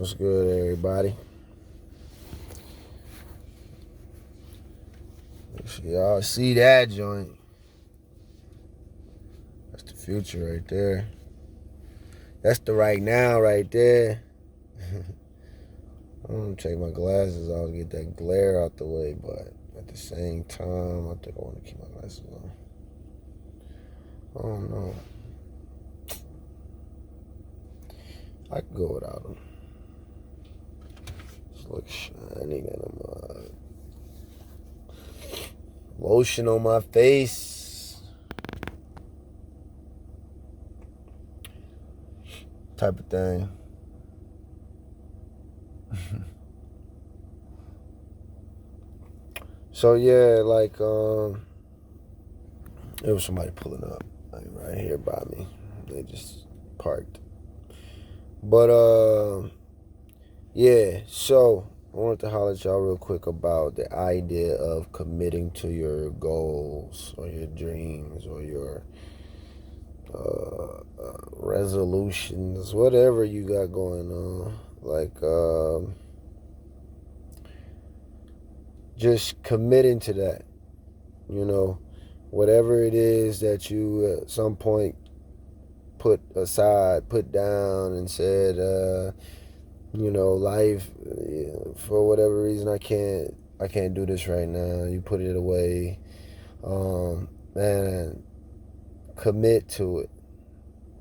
What's good, everybody? Y'all see that joint? That's the future right there. That's the right now right there. I'm gonna take my glasses off to get that glare out the way, but at the same time, I think I want to keep my glasses on. I don't know. I could go without them. Just look shiny in them. Lotion on my face. Type of thing. So yeah, like there was somebody pulling up like right here by me. They just parked. But yeah, so I wanted to holler at y'all real quick about the idea of committing to your goals or your dreams or your resolutions, whatever you got going on. Like just committing to that, you know, whatever it is that you at some point put aside, put down and said, life, for whatever reason, I can't do this right now. You put it away. Man, commit to it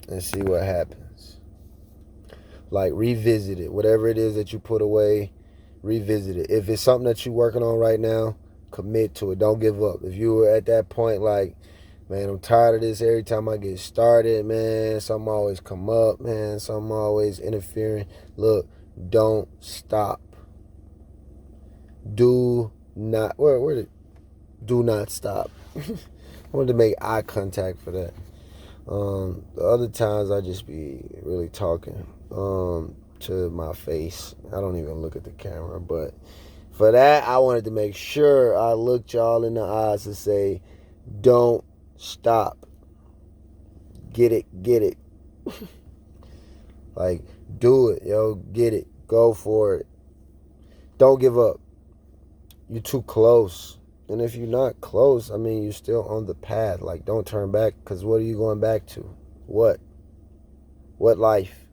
and see what happens. Like, revisit it. Whatever it is that you put away, revisit it. If it's something that you're working on right now, commit to it. Don't give up. If you were at that point like, man, I'm tired of this. Every time I get started, man, something always come up, man. Something always interfering. Look, don't stop. Do not, do not stop. I wanted to make eye contact for that. The other times I just be really talking to my face. I don't even look at the camera, but for that, I wanted to make sure I looked y'all in the eyes to say, don't stop. Get it. Like, do it, yo. Get it. Go for it. Don't give up. You're too close. And if you're not close, I mean, you're still on the path. Like, don't turn back, because what are you going back to? What? What life?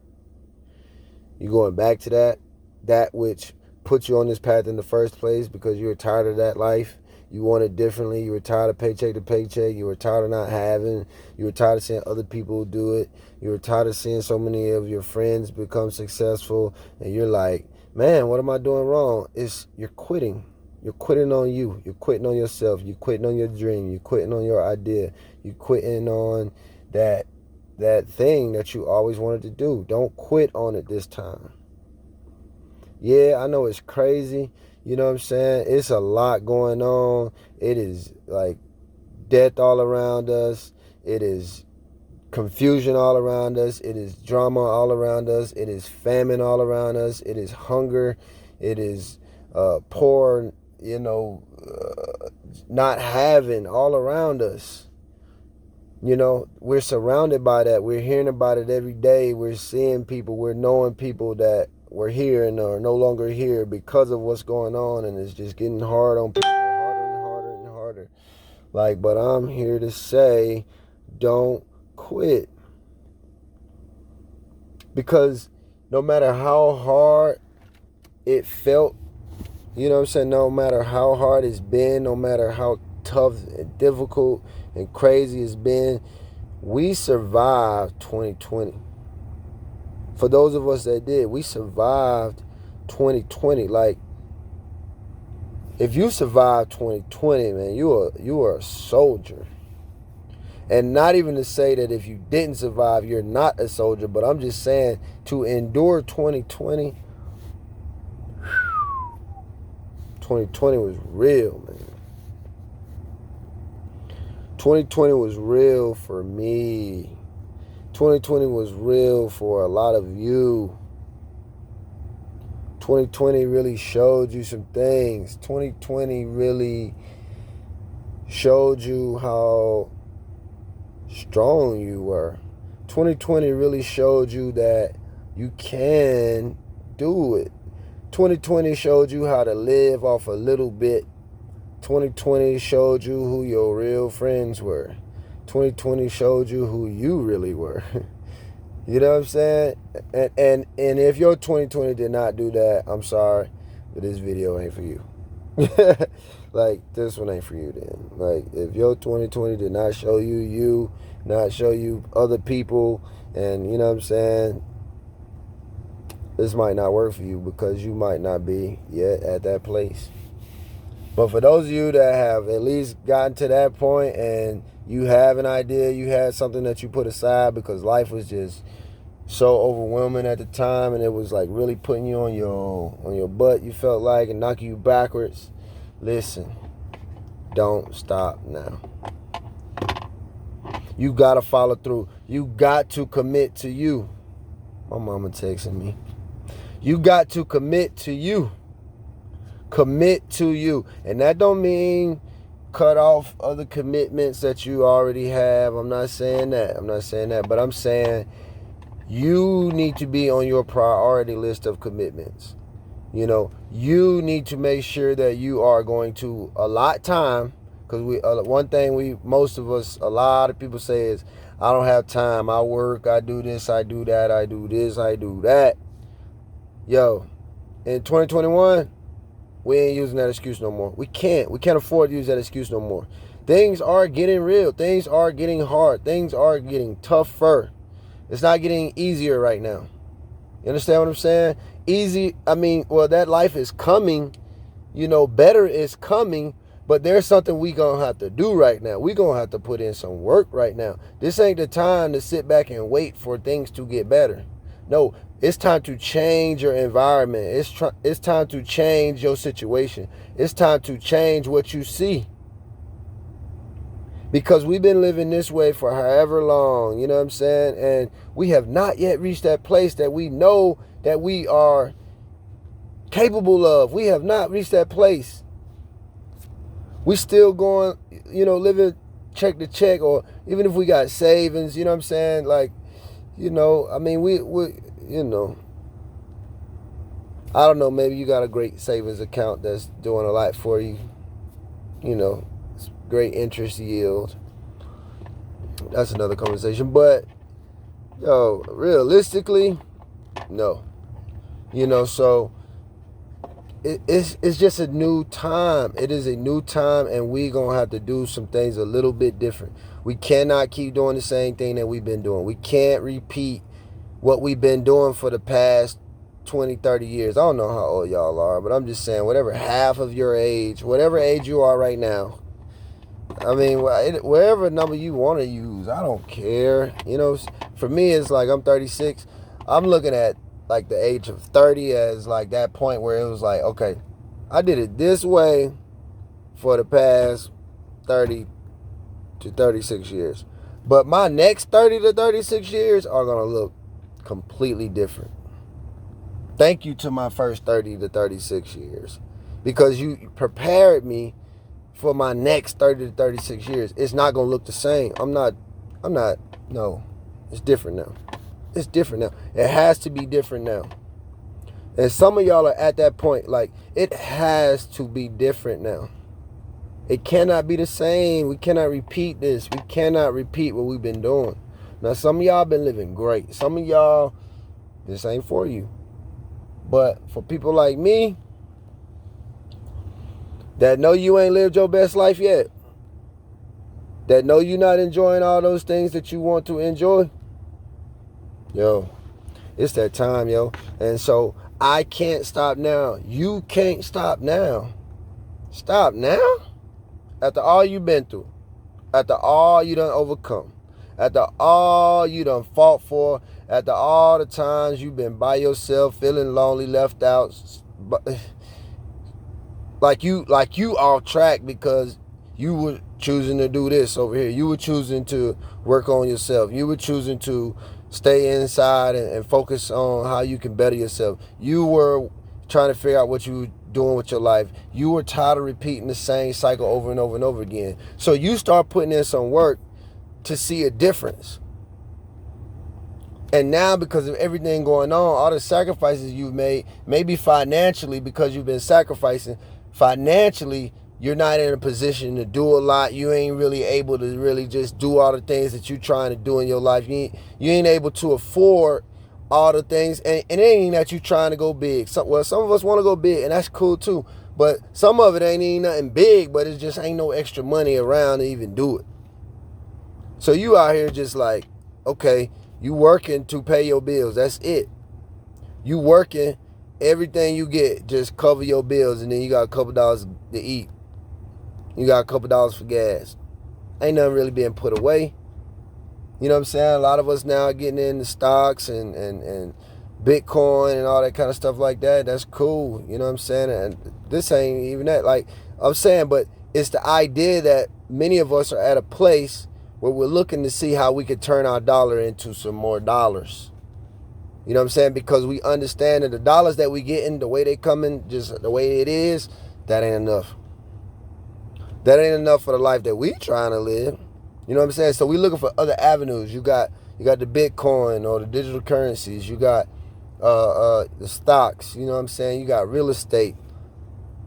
You going back to that which put you on this path in the first place because you were tired of that life. You want it differently. You were tired of paycheck to paycheck. You were tired of not having. You were tired of seeing other people do it. You were tired of seeing so many of your friends become successful. And you're like, man, what am I doing wrong? You're quitting. You're quitting on you. You're quitting on yourself. You're quitting on your dream. You're quitting on your idea. You're quitting on that thing that you always wanted to do. Don't quit on it this time. Yeah, I know it's crazy. You know what I'm saying? It's a lot going on. It is like death all around us. It is confusion all around us. It is drama all around us. It is famine all around us. It is hunger. It is poor, not having all around us. We're surrounded by that. We're hearing about it every day. We're seeing people. We're knowing people that were here and are no longer here because of what's going on. And it's just getting hard on people, harder and harder and harder. Like, but I'm here to say, don't quit. Because no matter how hard it felt, you know what I'm saying? No matter how hard it's been, no matter how tough and difficult and crazy it's been, we survived 2020. For those of us that did, we survived 2020. Like, if you survived 2020, man, you are a soldier. And not even to say that if you didn't survive, you're not a soldier, but I'm just saying to endure 2020, 2020 was real, man. 2020 was real for me. 2020 was real for a lot of you. 2020 really showed you some things. 2020 really showed you how strong you were. 2020 really showed you that you can do it. 2020 showed you how to live off a little bit. 2020 showed you who your real friends were. 2020 showed you who you really were. You know what I'm saying? And if your 2020 did not do that, I'm sorry, but this video ain't for you. Like, this one ain't for you then. Like, if your 2020 did not show you, not show you other people, and you know what I'm saying, this might not work for you because you might not be yet at that place. But for those of you that have at least gotten to that point and you have an idea, you had something that you put aside because life was just so overwhelming at the time and it was like really putting you on your butt, you felt like, and knocking you backwards. Listen, don't stop now. You got to follow through. You got to commit to you. My mama texting me. You got to commit to you. Commit to you. And that don't mean cut off other commitments that you already have. I'm not saying that. But I'm saying you need to be on your priority list of commitments. You know, you need to make sure that you are going to allot time. Because one thing most of us, a lot of people say is, I don't have time. I work, I do this, I do that, I do this, I do that. Yo, in 2021, we ain't using that excuse no more. We can't afford to use that excuse no more. Things are getting real. Things are getting hard. Things are getting tougher. It's not getting easier right now. You understand what I'm saying? That life is coming. You know, better is coming. But there's something we gonna have to do right now. We gonna have to put in some work right now. This ain't the time to sit back and wait for things to get better. No, it's time to change your environment. It's time to change your situation. It's time to change what you see. Because we've been living this way for however long, you know what I'm saying? And we have not yet reached that place that we know that we are capable of. We have not reached that place. We still going, you know, living check to check, or even if we got savings, you know what I'm saying? Like, you know, I mean, we you know, I don't know, maybe you got a great savings account that's doing a lot for you. You know, it's great interest yield. That's another conversation. But, yo, realistically, no. You know, so it's just a new time. It is a new time, and we going to have to do some things a little bit different. We cannot keep doing the same thing that we've been doing. We can't repeat what we've been doing for the past 20, 30 years. I don't know how old y'all are, but I'm just saying, whatever half of your age, whatever age you are right now, I mean, whatever number you want to use, I don't care. You know, for me, it's like I'm 36. I'm looking at like the age of 30 as like that point where it was like, okay, I did it this way for the past 30 to 36 years. But my next 30 to 36 years are going to look completely different. Thank you to my first 30 to 36 years, because you prepared me for my next 30 to 36 years. It's not going to look the same. No, it's different now. It's different now. It has to be different now. And some of y'all are at that point, like, it has to be different now. It cannot be the same. We cannot repeat this. We cannot repeat what we've been doing. Now, some of y'all been living great. Some of y'all, this ain't for you. But for people like me that know you ain't lived your best life yet, that know you're not enjoying all those things that you want to enjoy, yo, it's that time, yo. And so I can't stop now. You can't stop now. Stop now? After all you've been through, after all you done overcome, after all you done fought for, after all the times you've been by yourself, feeling lonely, left out, like you off track because you were choosing to do this over here. You were choosing to work on yourself. You were choosing to stay inside and focus on how you can better yourself. You were trying to figure out what you were doing with your life. You were tired of repeating the same cycle over and over and over again. So you start putting in some work to see a difference. And now, because of everything going on, all the sacrifices you've made, maybe financially, because you've been sacrificing, financially, you're not in a position to do a lot. You ain't really able to really just do all the things that you're trying to do in your life. You ain't able to afford all the things. And it ain't that you trying to go big. Some of us want to go big, and that's cool too. But some of it ain't even nothing big, but it just ain't no extra money around to even do it. So you out here just like, okay, you working to pay your bills. That's it. You working, everything you get, just cover your bills, and then you got a couple dollars to eat. You got a couple dollars for gas. Ain't nothing really being put away. You know what I'm saying? A lot of us now are getting into stocks and Bitcoin and all that kind of stuff like that. That's cool. You know what I'm saying? And this ain't even that. Like I'm saying, but it's the idea that many of us are at a place where we're looking to see how we could turn our dollar into some more dollars. You know what I'm saying? Because we understand that the dollars that we get in, the way they come in, just the way it is, that ain't enough. That ain't enough for the life that we trying to live. You know what I'm saying? So we looking for other avenues. You got the Bitcoin or the digital currencies. You got the stocks. You know what I'm saying? You got real estate.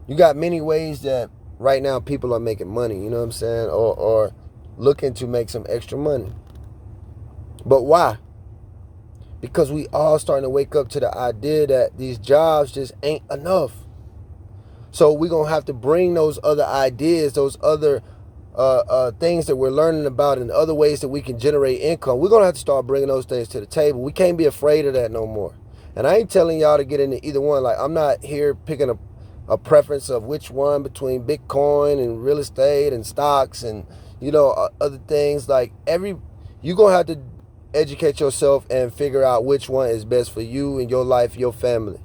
You got many ways that right now people are making money. You know what I'm saying? Or looking to make some extra money. But why? Because we all starting to wake up to the idea that these jobs just ain't enough. So we're going to have to bring those other ideas, those other things that we're learning about and other ways that we can generate income. We're going to have to start bringing those things to the table. We can't be afraid of that no more. And I ain't telling y'all to get into either one. Like, I'm not here picking a preference of which one between Bitcoin and real estate and stocks and, other things. Like, you're going to have to educate yourself and figure out which one is best for you and your life, your family.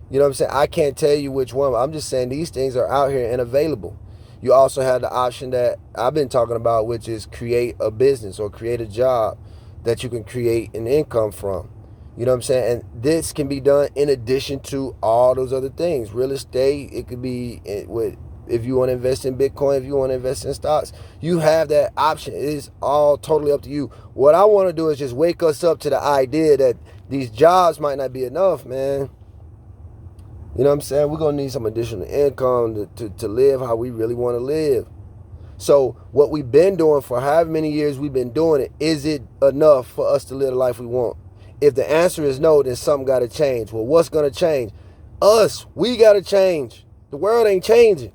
You know what I'm saying? I can't tell you which one. I'm just saying these things are out here and available. You also have the option that I've been talking about, which is create a business or create a job that you can create an income from. You know what I'm saying? And this can be done in addition to all those other things. Real estate, it could be if you want to invest in Bitcoin, if you want to invest in stocks, you have that option. It is all totally up to you. What I want to do is just wake us up to the idea that these jobs might not be enough, man. You know what I'm saying? We're going to need some additional income to live how we really want to live. So what we've been doing for however many years we've been doing it, is it enough for us to live the life we want? If the answer is no, then something got to change. Well, what's going to change? Us. We got to change. The world ain't changing.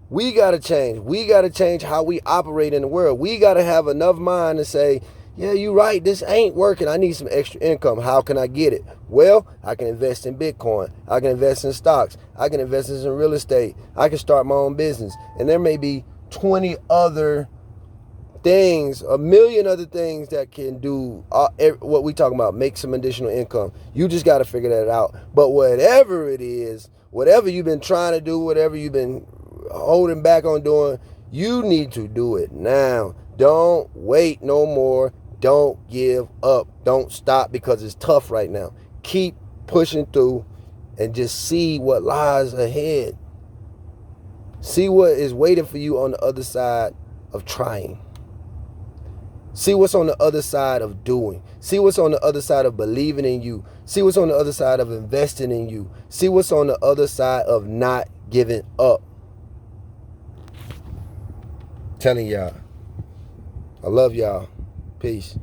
We got to change. We got to change how we operate in the world. We got to have enough mind to say, yeah, you're right. This ain't working. I need some extra income. How can I get it? Well, I can invest in Bitcoin. I can invest in stocks. I can invest in some real estate. I can start my own business. And there may be 20 other things, a million other things that can do what we talking about, make some additional income. You just got to figure that out. But whatever it is, whatever you've been trying to do, whatever you've been holding back on doing, you need to do it now. Don't wait no more. Don't give up. Don't stop because it's tough right now. Keep pushing through and just see what lies ahead. See what is waiting for you on the other side of trying. See what's on the other side of doing. See what's on the other side of believing in you. See what's on the other side of investing in you. See what's on the other side of not giving up. Telling y'all. I love y'all. Peace.